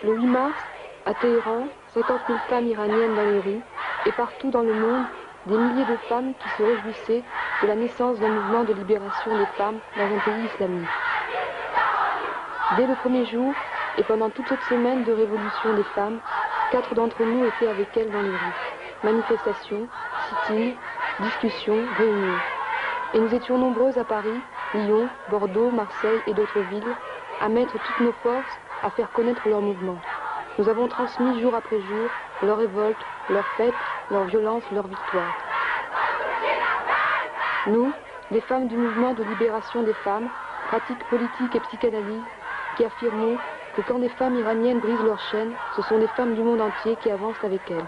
Le 8 mars, à Téhéran, 50 000 femmes iraniennes dans les rues, et partout dans le monde, des milliers de femmes qui se réjouissaient de la naissance d'un mouvement de libération des femmes dans un pays islamique. Dès le premier jour, et pendant toute cette semaine de révolution des femmes, 4 d'entre nous étaient avec elles dans les rues. Manifestations, sit-ins, discussions, réunions. Et nous étions nombreuses à Paris, Lyon, Bordeaux, Marseille et d'autres villes, à mettre toutes nos forces à faire connaître leur mouvement. Nous avons transmis jour après jour leur révolte, leurs fêtes, leur violence, leur victoire. Nous, les femmes du mouvement de libération des femmes, pratiques politiques et psychanalyse, qui affirmons que quand des femmes iraniennes brisent leurs chaînes, ce sont des femmes du monde entier qui avancent avec elles.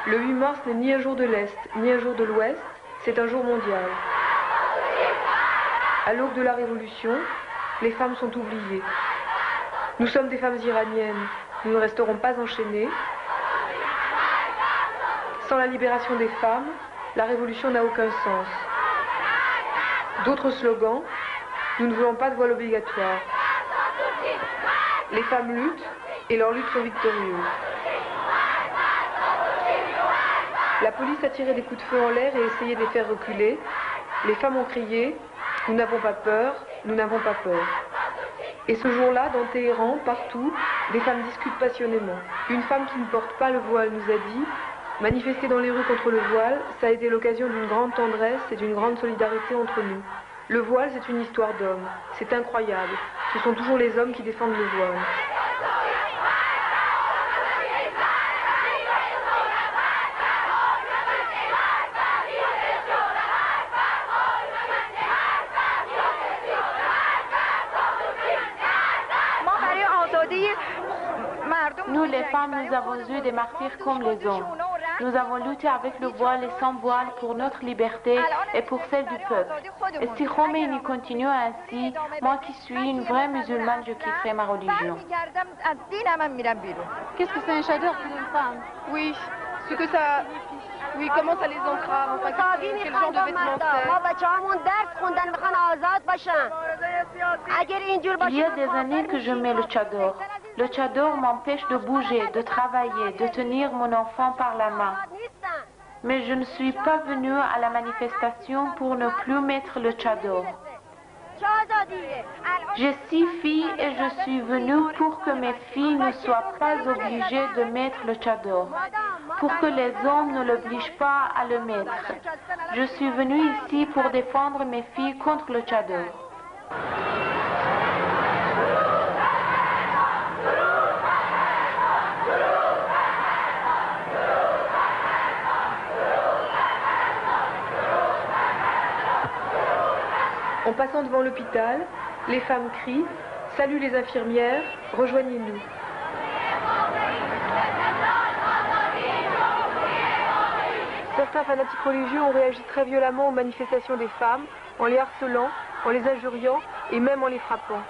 Le 8 mars n'est ni un jour de l'Est, ni un jour de l'Ouest, c'est un jour mondial. À l'aube de la Révolution, les femmes sont oubliées. Nous sommes des femmes iraniennes, nous ne resterons pas enchaînées. Sans la libération des femmes, la Révolution n'a aucun sens. D'autres slogans, nous ne voulons pas de voile obligatoire. Les femmes luttent et leurs luttes sont victorieuses. La police a tiré des coups de feu en l'air et essayé de les faire reculer. Les femmes ont crié « Nous n'avons pas peur, nous n'avons pas peur ». Et ce jour-là, dans Téhéran, partout, des femmes discutent passionnément. Une femme qui ne porte pas le voile nous a dit « Manifester dans les rues contre le voile, ça a été l'occasion d'une grande tendresse et d'une grande solidarité entre nous. Le voile, c'est une histoire d'hommes. C'est incroyable. Ce sont toujours les hommes qui défendent le voile. » Nous, les femmes, nous avons eu des martyrs comme les hommes. Nous avons lutté avec le voile et sans voile pour notre liberté et pour celle du peuple. Et si Khomeini continue ainsi, moi qui suis une vraie musulmane, je quitterai ma religion. Qu'est-ce que c'est un chador pour une femme? Oui, ce que ça... Oui, comment ça les entrave, enfin, quel genre de vêtements c'est? Il y a des années que je mets le tchador. Le tchador m'empêche de bouger, de travailler, de tenir mon enfant par la main. Mais je ne suis pas venue à la manifestation pour ne plus mettre le tchador. J'ai 6 filles et je suis venue pour que mes filles ne soient pas obligées de mettre le tchador, pour que les hommes ne l'obligent pas à le mettre. Je suis venue ici pour défendre mes filles contre le tchador. En passant devant l'hôpital, les femmes crient « Salut les infirmières, rejoignez-nous ». Certains fanatiques religieux ont réagi très violemment aux manifestations des femmes, en les harcelant, en les injuriant et même en les frappant.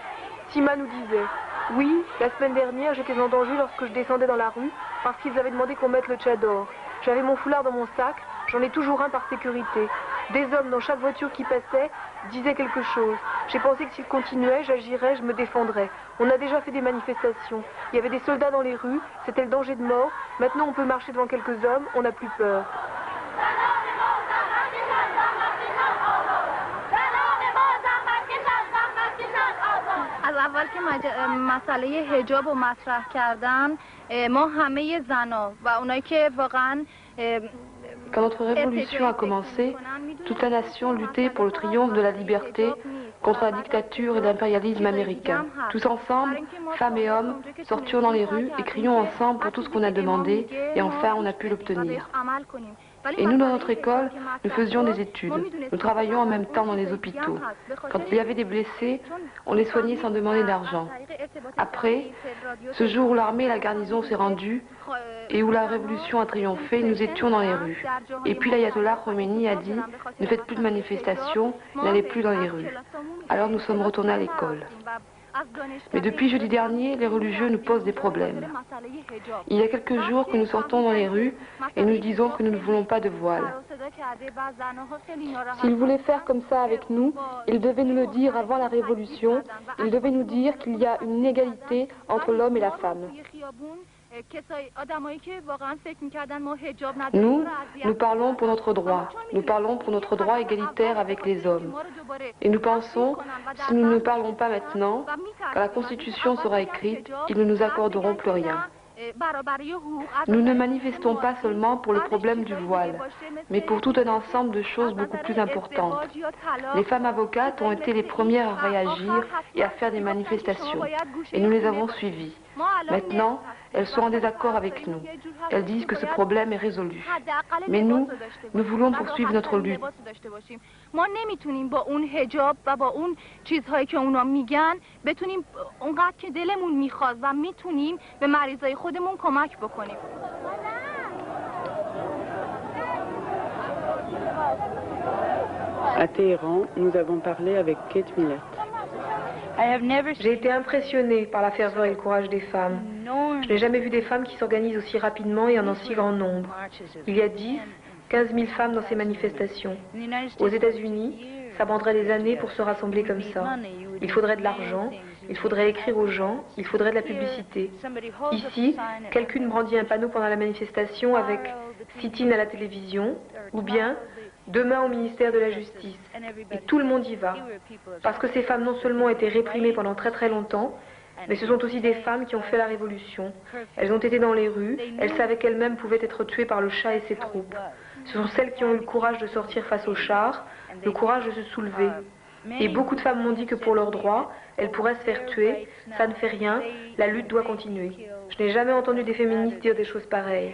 Sima nous disait « Oui, la semaine dernière, j'étais en danger lorsque je descendais dans la rue parce qu'ils avaient demandé qu'on mette le tchador. J'avais mon foulard dans mon sac, j'en ai toujours un par sécurité. Des hommes dans chaque voiture qui passait disaient quelque chose. J'ai pensé que s'ils continuaient, j'agirais, je me défendrais. On a déjà fait des manifestations. Il y avait des soldats dans les rues, c'était le danger de mort. Maintenant, on peut marcher devant quelques hommes, on n'a plus peur. از اول که مسئله حجاب رو مطرح کردن ما همه زنا و اونایی که واقعا Quand notre révolution a commencé, toute la nation luttait pour le triomphe de la liberté contre la dictature et l'impérialisme américain. Tous ensemble, femmes et hommes, sortions dans les rues et crions ensemble pour tout ce qu'on a demandé et enfin on a pu l'obtenir. Et nous, dans notre école, nous faisions des études. Nous travaillions en même temps dans les hôpitaux. Quand il y avait des blessés, on les soignait sans demander d'argent. Après, ce jour où l'armée et la garnison s'est rendue et où la révolution a triomphé, nous étions dans les rues. Et puis l'ayatollah Khomeini a dit « Ne faites plus de manifestations, n'allez plus dans les rues ». Alors nous sommes retournés à l'école. Mais depuis jeudi dernier, les religieux nous posent des problèmes. Il y a quelques jours que nous sortons dans les rues et nous disons que nous ne voulons pas de voile. S'ils voulaient faire comme ça avec nous, ils devaient nous le dire avant la Révolution. Ils devaient nous dire qu'il y a une inégalité entre l'homme et la femme. Nous parlons pour notre droit. Nous parlons pour notre droit égalitaire avec les hommes. Et nous pensons, si nous ne parlons pas maintenant, quand la Constitution sera écrite, ils ne nous accorderont plus rien. Nous ne manifestons pas seulement pour le problème du voile, mais pour tout un ensemble de choses beaucoup plus importantes. Les femmes avocates ont été les premières à réagir et à faire des manifestations, et nous les avons suivies. Maintenant, elles sont en désaccord avec nous. Elles disent que ce problème est résolu. Mais nous voulons poursuivre notre lutte. ما نمیتونیم با اون حجاب و با اون چیزهایی که اونا میگن بتونیم اونقدر که دلمون میخواد و میتونیم به مریضای خودمون کمک بکنیم. À Téhéran, nous avons parlé avec Kate Millett. J'ai été impressionnée par la ferveur et le courage des femmes. Je n'ai jamais vu des femmes qui s'organisent aussi rapidement et en si grand nombre. Il y a 15 000 femmes dans ces manifestations. Aux États-Unis, ça prendrait des années pour se rassembler comme ça. Il faudrait de l'argent, il faudrait écrire aux gens, il faudrait de la publicité. Ici, quelqu'un brandit un panneau pendant la manifestation avec « sit-in à la télévision » ou bien « demain au ministère de la Justice ». Et tout le monde y va. Parce que ces femmes non seulement ont été réprimées pendant très très longtemps, mais ce sont aussi des femmes qui ont fait la révolution. Elles ont été dans les rues, elles savaient qu'elles-mêmes pouvaient être tuées par le Shah et ses troupes. Ce sont celles qui ont eu le courage de sortir face au char, le courage de se soulever. Et beaucoup de femmes m'ont dit que pour leurs droits, elles pourraient se faire tuer, ça ne fait rien, la lutte doit continuer. Je n'ai jamais entendu des féministes dire des choses pareilles.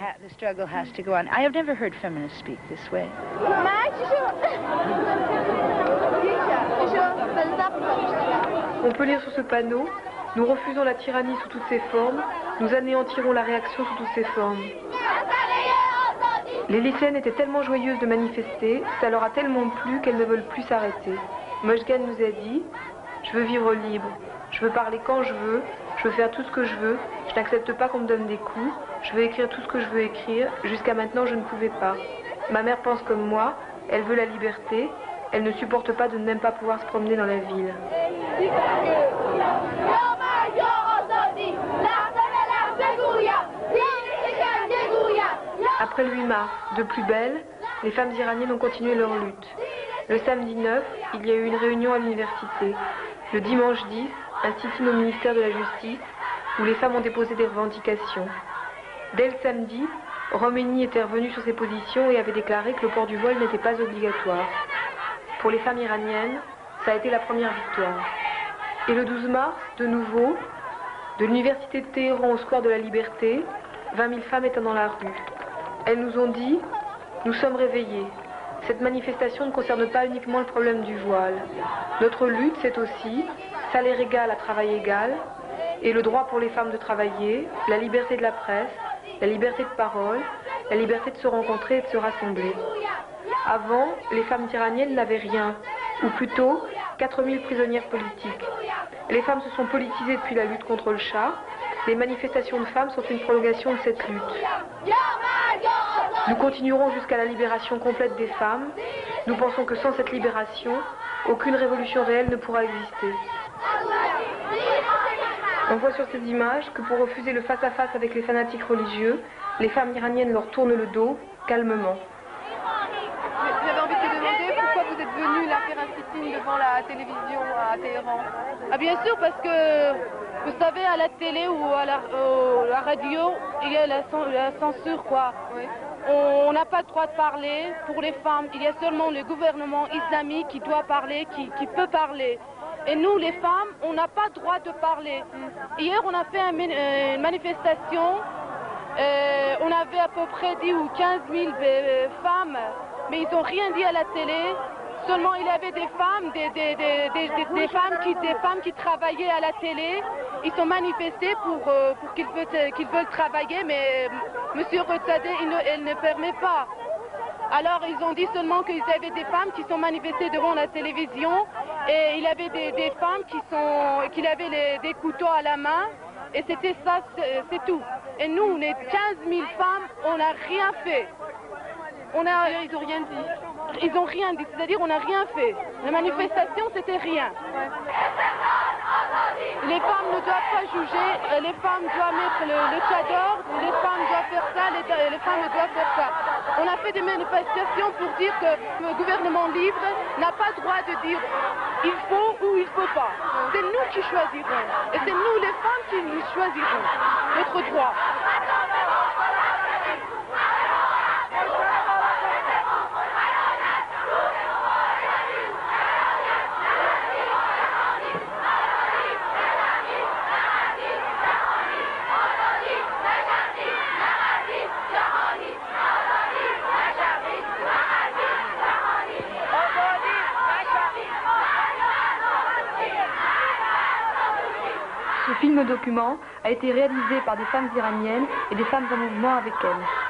On peut lire sur ce panneau, nous refusons la tyrannie sous toutes ses formes, nous anéantirons la réaction sous toutes ses formes. Les lycéennes étaient tellement joyeuses de manifester, ça leur a tellement plu qu'elles ne veulent plus s'arrêter. Mojgan nous a dit « Je veux vivre libre, je veux parler quand je veux faire tout ce que je veux, je n'accepte pas qu'on me donne des coups, je veux écrire tout ce que je veux écrire, jusqu'à maintenant je ne pouvais pas. Ma mère pense comme moi, elle veut la liberté, elle ne supporte pas de ne même pas pouvoir se promener dans la ville. » Après le 8 mars, de plus belle, les femmes iraniennes ont continué leur lutte. Le samedi 9, il y a eu une réunion à l'université. Le dimanche 10, un sit-in au ministère de la Justice, où les femmes ont déposé des revendications. Dès le samedi, Khomeini était revenu sur ses positions et avait déclaré que le port du voile n'était pas obligatoire. Pour les femmes iraniennes, ça a été la première victoire. Et le 12 mars, de nouveau, de l'université de Téhéran au square de la Liberté, 20 000 femmes étaient dans la rue. Elles nous ont dit « Nous sommes réveillés. Cette manifestation ne concerne pas uniquement le problème du voile. Notre lutte, c'est aussi salaire égal à travail égal, et le droit pour les femmes de travailler, la liberté de la presse, la liberté de parole, la liberté de se rencontrer et de se rassembler. Avant, les femmes iraniennes n'avaient rien, ou plutôt 4000 prisonnières politiques. Les femmes se sont politisées depuis la lutte contre le Shah. Les manifestations de femmes sont une prolongation de cette lutte. Nous continuerons jusqu'à la libération complète des femmes. Nous pensons que sans cette libération, aucune révolution réelle ne pourra exister. On voit sur ces images que pour refuser le face-à-face avec les fanatiques religieux, les femmes iraniennes leur tournent le dos, calmement. J'avais envie de te demander pourquoi vous êtes venu là faire un sit-in devant la télévision à Téhéran. Ah bien sûr, parce que vous savez, à la télé ou à la radio, il y a la censure, quoi. Oui. On n'a pas le droit de parler pour les femmes. Il y a seulement le gouvernement islamique qui doit parler, qui peut parler. Et nous, les femmes, on n'a pas le droit de parler. Hier, on a fait une manifestation. On avait à peu près 10 ou 15 000 femmes, mais ils n'ont rien dit à la télé. Seulement, il y avait des femmes, des femmes qui travaillaient à la télé. Ils sont manifestés pour qu'ils veulent travailler, mais M. Rotsadeh, elle ne permet pas. Alors, ils ont dit seulement qu'il y avait des femmes qui sont manifestées devant la télévision Et il y avait des femmes qui avaient des couteaux à la main. Et c'était ça, c'est tout. Et nous, les 15 000 femmes, on n'a rien fait. Ils n'ont rien dit. Ils n'ont rien dit, c'est-à-dire on n'a rien fait. La manifestation, c'était rien. Les femmes ne doivent pas juger, les femmes doivent mettre le tchador, les femmes doivent faire ça, les femmes doivent faire ça. On a fait des manifestations pour dire que le gouvernement libre n'a pas le droit de dire il faut ou il ne faut pas. C'est nous qui choisirons. Et c'est nous les femmes qui choisirons notre droit. Ce film document a été réalisé par des femmes iraniennes et des femmes en mouvement avec elles.